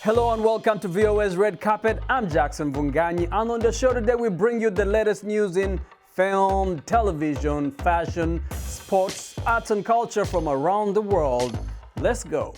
Hello and welcome to VOA's Red Carpet. I'm Jackson Vunganyi, and on the show today we bring you the latest news in film, television, fashion, sports, arts and culture from around the world. Let's go.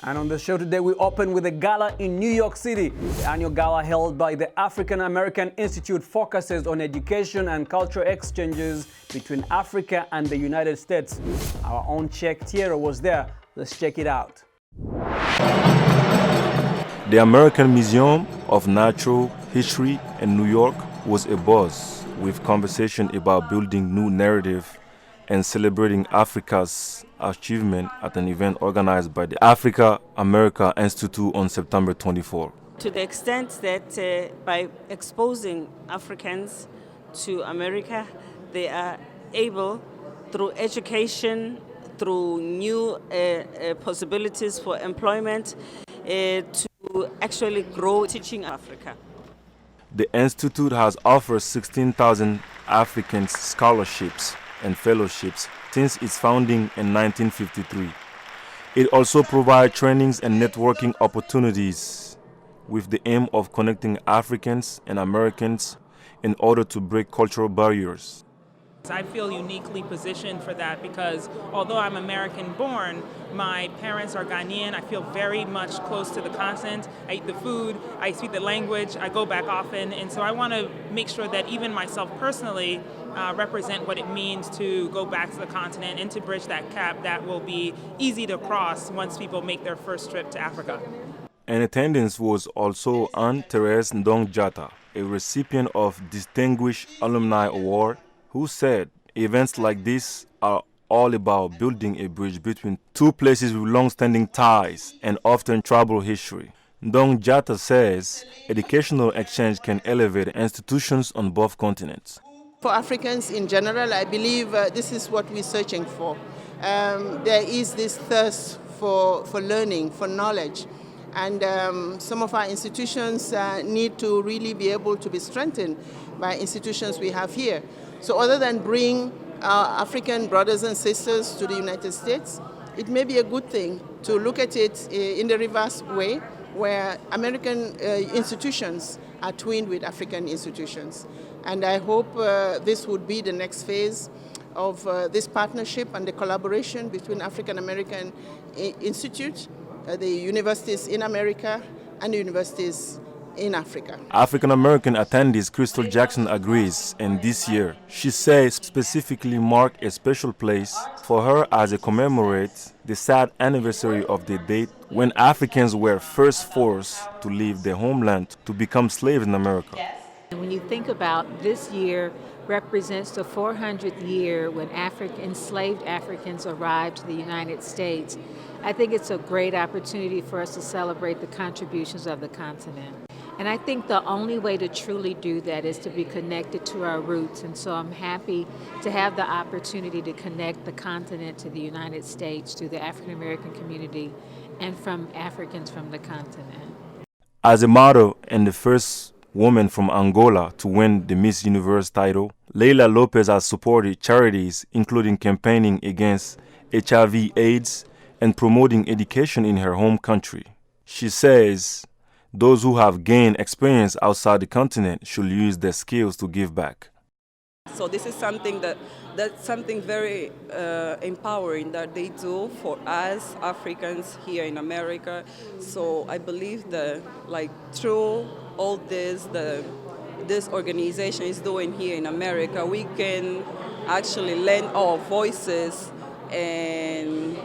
And on the show today, we open with a gala in New York City. The annual gala held by the African American Institute focuses on education and cultural exchanges between Africa and the United States. Our own Czech Tiero was there. Let's check it out. The American Museum of Natural History in New York was abuzz with conversation about building new narrative and celebrating Africa's achievement at an event organized by the Africa America Institute on September 24. To the extent that by exposing Africans to America, they are able, through education, through new possibilities for employment, to actually grow teaching Africa. The Institute has offered 16,000 Africans scholarships and fellowships since its founding in 1953. It also provides trainings and networking opportunities with the aim of connecting Africans and Americans in order to break cultural barriers. I feel uniquely positioned for that because although I'm American born, my parents are Ghanaian. I feel very much close to the continent. I eat the food, I speak the language, I go back often, and so I want to make sure that even myself personally represent what it means to go back to the continent and to bridge that gap that will be easy to cross once people make their first trip to Africa. In attendance was also Anne-Thérèse Ndong-Jata, a recipient of Distinguished Alumni Award, who said events like this are all about building a bridge between two places with long-standing ties and often troubled history. Ndong-Jata says educational exchange can elevate institutions on both continents. For Africans in general, I believe this is what we're searching for. There is this thirst for learning, for knowledge. And some of our institutions need to really be able to be strengthened by institutions we have here. So other than bring our African brothers and sisters to the United States, it may be a good thing to look at it in the reverse way, where American institutions are twinned with African institutions. And I hope this would be the next phase of this partnership and the collaboration between African American Institute, the universities in America, and the universities in Africa. African American attendees Crystal Jackson agrees, and this year she says specifically mark a special place for her as it commemorates the sad anniversary of the date when Africans were first forced to leave their homeland to become slaves in America. When you think about this year represents the 400th year when enslaved Africans arrived to the United States, I think it's a great opportunity for us to celebrate the contributions of the continent. And I think the only way to truly do that is to be connected to our roots. And so I'm happy to have the opportunity to connect the continent to the United States through the African American community and from Africans from the continent. As a model and the first woman from Angola to win the Miss Universe title, Leila Lopez has supported charities including campaigning against HIV/AIDS and promoting education in her home country. She says those who have gained experience outside the continent should use their skills to give back. So this is something that's something very empowering that they do for us Africans here in America. So I believe that through all this this organization is doing here in America, we can actually lend our voices and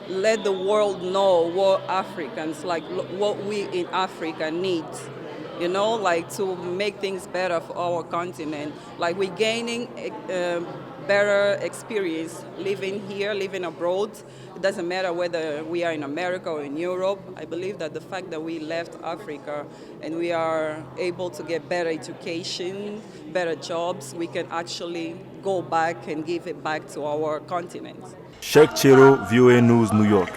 let the world know what Africans, what we in Africa need, to make things better for our continent. We're gaining better experience living here, living abroad. It doesn't matter whether we are in America or in Europe. I believe that the fact that we left Africa and we are able to get better education, better jobs, we can actually go back and give it back to our continent. Czech Tiero, VOA News, New York.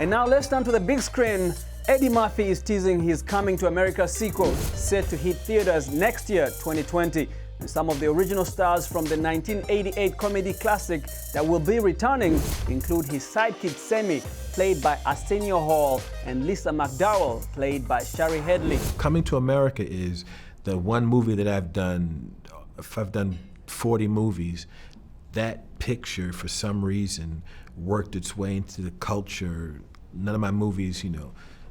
And now let's turn to the big screen. Eddie Murphy is teasing his Coming to America sequel, set to hit theaters next year, 2020. And some of the original stars from the 1988 comedy classic that will be returning include his sidekick Semi, played by Arsenio Hall, and Lisa McDowell, played by Shari Headley. Coming to America is the one movie that I've done. If I've done 40 movies, that picture for some reason worked its way into the culture. None of my movies,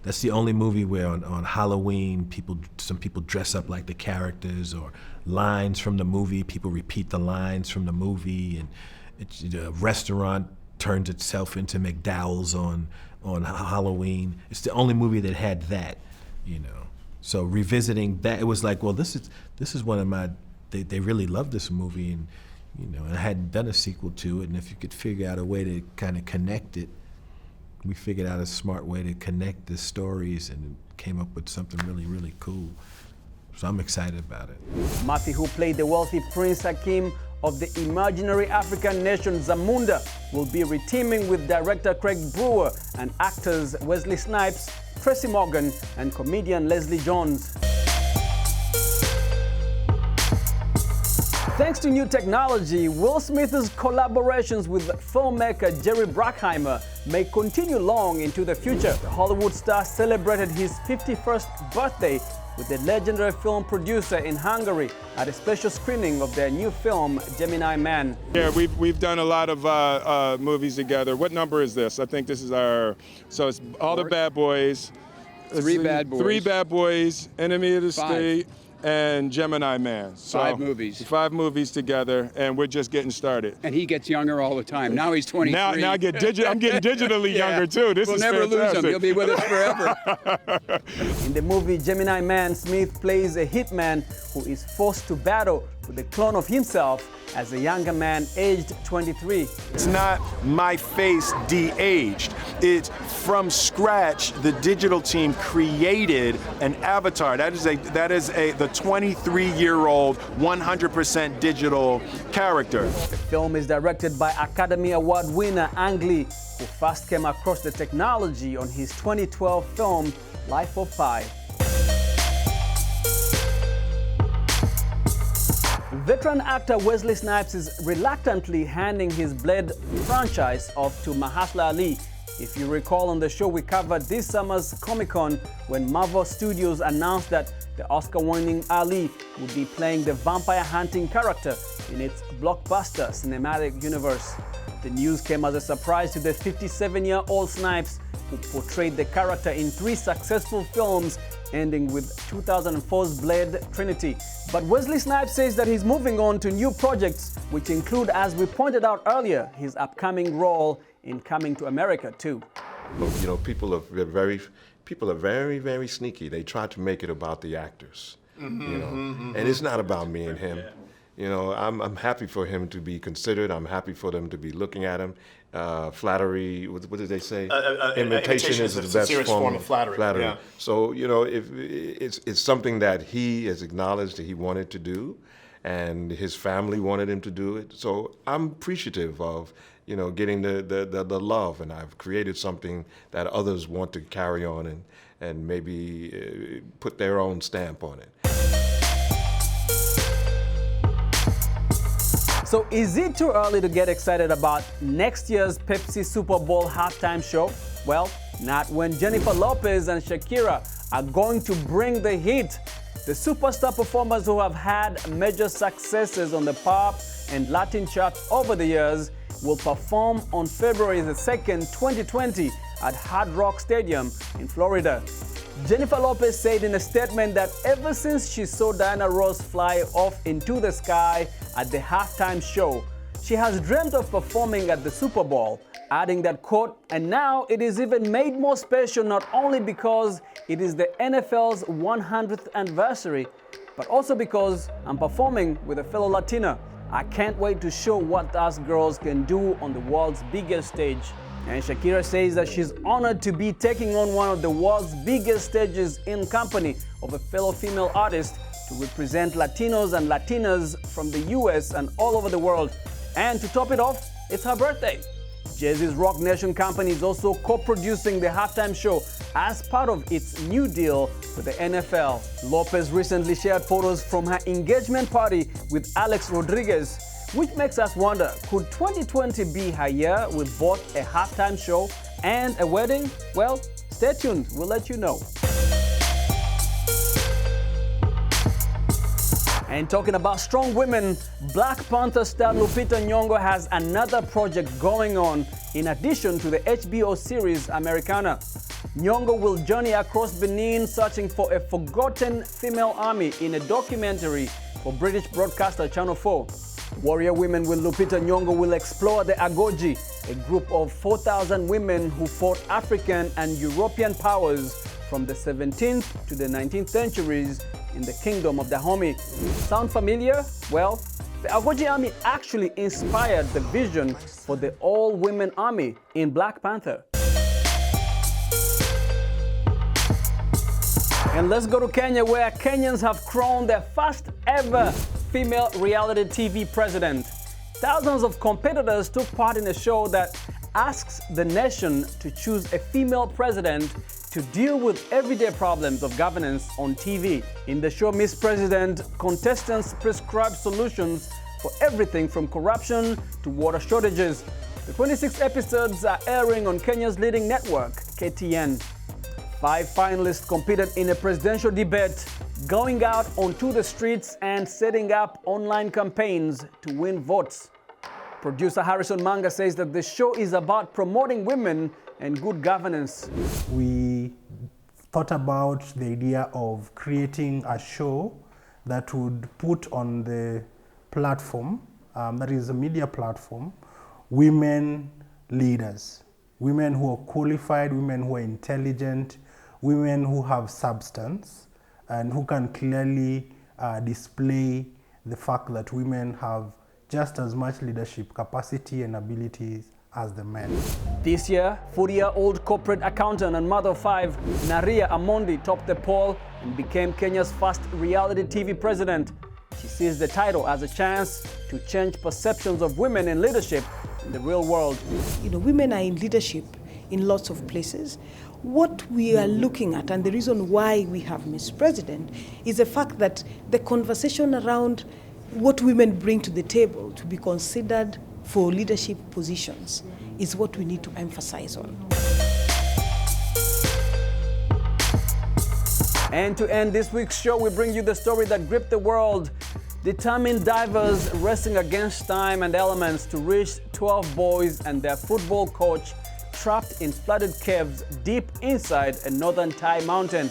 that's the only movie where on Halloween some people dress up like the characters, or lines from the movie, people repeat the lines from the movie, and a restaurant turns itself into McDowell's on Halloween. It's the only movie that had that, So revisiting that, it was like, well, this is one of my. They really loved this movie, and I hadn't done a sequel to it. And if you could figure out a way to kind of connect it, we figured out a smart way to connect the stories, and came up with something really, really cool. So I'm excited about it. Matthew, who played the wealthy Prince Hakim of the imaginary African nation Zamunda, will be reteaming with director Craig Brewer and actors Wesley Snipes, Tracy Morgan, and comedian Leslie Jones. Thanks to new technology, Will Smith's collaborations with filmmaker Jerry Bruckheimer may continue long into the future. The Hollywood star celebrated his 51st birthday with the legendary film producer in Hungary at a special screening of their new film, Gemini Man. Yeah, we've done a lot of movies together. What number is this? I think this is so it's All the Bad Boys. Three Bad Boys. Three Bad Boys, Enemy of the State, and Gemini Man. So 5 movies. 5 movies together, and we're just getting started. And he gets younger all the time. Now he's 23. Now I'm getting digitally younger too. This we'll is never fantastic. lose him. He'll be with us forever. In the movie Gemini Man, Smith plays a hitman who is forced to battle with a clone of himself as a younger man aged 23. It's not my face de-aged. It's from scratch. The digital team created an avatar. That is the 23-year-old 100% digital character. The film is directed by Academy Award winner Ang Lee, who first came across the technology on his 2012 film Life of Pi. Veteran actor Wesley Snipes is reluctantly handing his Blade franchise off to Mahershala Ali. If you recall, on the show we covered this summer's Comic-Con when Marvel Studios announced that the Oscar-winning Ali would be playing the vampire hunting character in its blockbuster cinematic universe. The news came as a surprise to the 57-year-old Snipes, who portrayed the character in 3 successful films, ending with 2004's Blade Trinity. But Wesley Snipes says that he's moving on to new projects, which include, as we pointed out earlier, his upcoming role in Coming to America too. People are very, very sneaky. They try to make it about the actors, and it's not about me and him. I'm happy for him to be considered. I'm happy for them to be looking at him. Flattery, what did they say? Imitation is the best form of flattery. Yeah. So, if it's something that he has acknowledged that he wanted to do, and his family wanted him to do it. So I'm appreciative of, getting the love, and I've created something that others want to carry on and maybe put their own stamp on it. So is it too early to get excited about next year's Pepsi Super Bowl halftime show? Well, not when Jennifer Lopez and Shakira are going to bring the heat. The superstar performers who have had major successes on the pop and Latin charts over the years will perform on February the 2nd, 2020 at Hard Rock Stadium in Florida. Jennifer Lopez said in a statement that ever since she saw Diana Ross fly off into the sky at the halftime show, she has dreamt of performing at the Super Bowl, adding that, quote, "And now it is even made more special not only because it is the NFL's 100th anniversary, but also because I'm performing with a fellow Latina. I can't wait to show what us girls can do on the world's biggest stage." And Shakira says that she's honored to be taking on one of the world's biggest stages in company of a fellow female artist to represent Latinos and Latinas from the US and all over the world. And to top it off, it's her birthday. Jay-Z's Rock Nation company is also co-producing the halftime show as part of its new deal with the NFL. Lopez recently shared photos from her engagement party with Alex Rodriguez, which makes us wonder, could 2020 be her year with both a halftime show and a wedding? Well, stay tuned, we'll let you know. And talking about strong women, Black Panther star Lupita Nyong'o has another project going on in addition to the HBO series Americana. Nyong'o will journey across Benin searching for a forgotten female army in a documentary for British broadcaster Channel 4. Warrior Women with Lupita Nyong'o will explore the Agoji, a group of 4,000 women who fought African and European powers from the 17th to the 19th centuries in the kingdom of Dahomey. Sound familiar? Well, the Agoji army actually inspired the vision for the all-women army in Black Panther. And let's go to Kenya, where Kenyans have crowned their first ever female reality TV president. Thousands of competitors took part in a show that asks the nation to choose a female president to deal with everyday problems of governance on TV. In the show Miss President, contestants prescribe solutions for everything from corruption to water shortages. The 26 episodes are airing on Kenya's leading network, KTN. 5 finalists competed in a presidential debate, going out onto the streets and setting up online campaigns to win votes. Producer Harrison Manga says that the show is about promoting women and good governance. We thought about the idea of creating a show that would put on the platform, that is a media platform, women leaders, women who are qualified, women who are intelligent, women who have substance, and who can clearly display the fact that women have just as much leadership capacity and abilities as the men. This year, 40-year-old corporate accountant and mother of 5, Naria Amondi, topped the poll and became Kenya's first reality TV president. She sees the title as a chance to change perceptions of women in leadership in the real world. You know, women are in leadership in lots of places. What we are looking at, and the reason why we have Miss President, is the fact that the conversation around what women bring to the table to be considered for leadership positions is what we need to emphasize on. And to end this week's show, we bring you the story that gripped the world. Determined divers racing against time and elements to reach 12 boys and their football coach trapped in flooded caves deep inside a northern Thai mountain.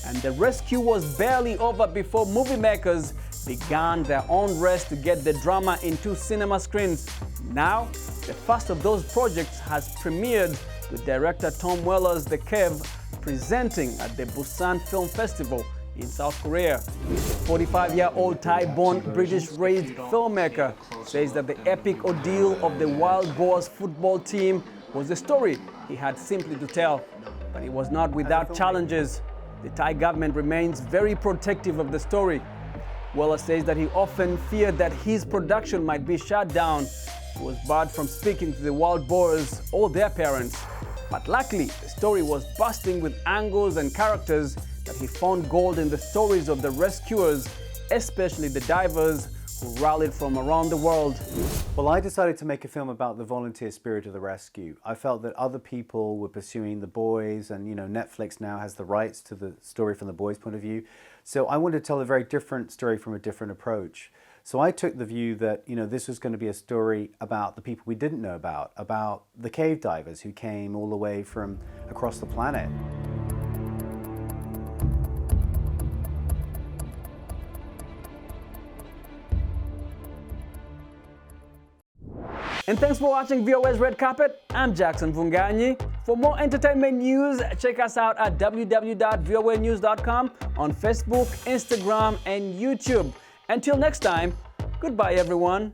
And the rescue was barely over before movie makers began their own race to get the drama into cinema screens. Now, the first of those projects has premiered with director Tom Weller's The Cave presenting at the Busan Film Festival in South Korea. The 45-year-old Thai-born British-raised filmmaker says that the epic ordeal of the Wild Boars football team was a story he had simply to tell. But it was not without challenges. The Thai government remains very protective of the story. Weller says that he often feared that his production might be shut down. He was barred from speaking to the wild boars or their parents. But luckily, the story was bursting with angles and characters that he found gold in the stories of the rescuers, especially the divers who rallied from around the world. Well, I decided to make a film about the volunteer spirit of the rescue. I felt that other people were pursuing the boys, and Netflix now has the rights to the story from the boys' point of view. So I wanted to tell a very different story from a different approach. So I took the view that this was going to be a story about the people we didn't know about the cave divers who came all the way from across the planet. And thanks for watching VOA's Red Carpet. I'm Jackson Vunganyi. For more entertainment news, check us out at www.voanews.com on Facebook, Instagram, and YouTube. Until next time, goodbye everyone.